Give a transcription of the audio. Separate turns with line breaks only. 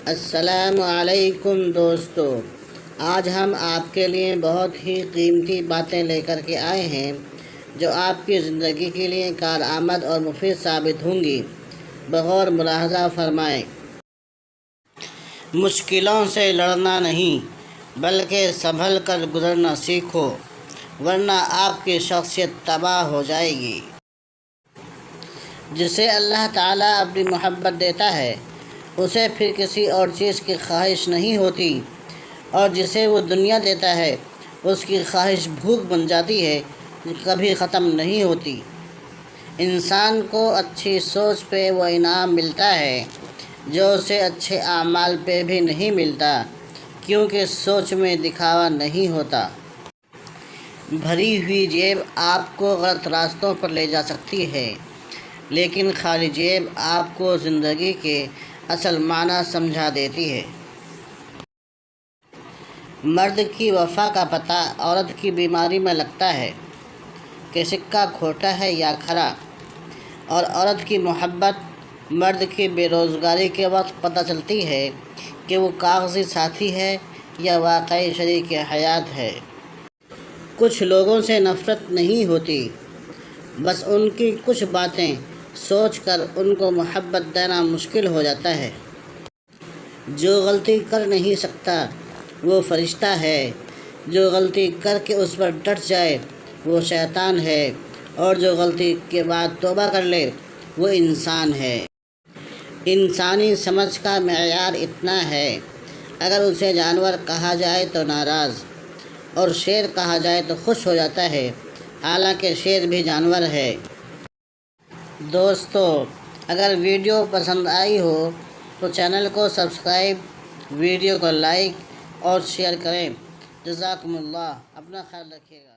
السلام علیکم دوستو، آج ہم آپ کے لیے بہت ہی قیمتی باتیں لے کر کے آئے ہیں جو آپ کی زندگی کے لیے کارآمد اور مفید ثابت ہوں گی۔ بغور ملاحظہ فرمائیں۔ مشکلوں سے لڑنا نہیں بلکہ سنبھل کر گزرنا سیکھو، ورنہ آپ کی شخصیت تباہ ہو جائے گی۔ جسے اللہ تعالیٰ اپنی محبت دیتا ہے اسے پھر کسی اور چیز کی خواہش نہیں ہوتی، اور جسے وہ دنیا دیتا ہے اس کی خواہش بھوک بن جاتی ہے، کبھی ختم نہیں ہوتی۔ انسان کو اچھی سوچ پہ وہ انعام ملتا ہے جو اسے اچھے اعمال پہ بھی نہیں ملتا، کیونکہ سوچ میں دکھاوا نہیں ہوتا۔ بھری ہوئی جیب آپ کو غلط راستوں پر لے جا سکتی ہے، لیکن خالی جیب آپ کو زندگی کے اصل معنی سمجھا دیتی ہے۔ مرد کی وفا کا پتہ عورت کی بیماری میں لگتا ہے کہ سکہ کھوٹا ہے یا کھرا، اور عورت کی محبت مرد کی بے روزگاری کے وقت پتہ چلتی ہے کہ وہ کاغذی ساتھی ہے یا واقعی شریک حیات ہے۔ کچھ لوگوں سے نفرت نہیں ہوتی، بس ان کی کچھ باتیں سوچ کر ان کو محبت دینا مشکل ہو جاتا ہے۔ جو غلطی کر نہیں سکتا وہ فرشتہ ہے، جو غلطی کر کے اس پر ڈٹ جائے وہ شیطان ہے، اور جو غلطی کے بعد توبہ کر لے وہ انسان ہے۔ انسانی سمجھ کا معیار اتنا ہے، اگر اسے جانور کہا جائے تو ناراض، اور شیر کہا جائے تو خوش ہو جاتا ہے، حالانکہ شیر بھی جانور ہے۔ دوستو، اگر ویڈیو پسند آئی ہو تو چینل کو سبسکرائب، ویڈیو کو لائک اور شیئر کریں۔ جزاکم اللہ، اپنا خیال رکھیے گا۔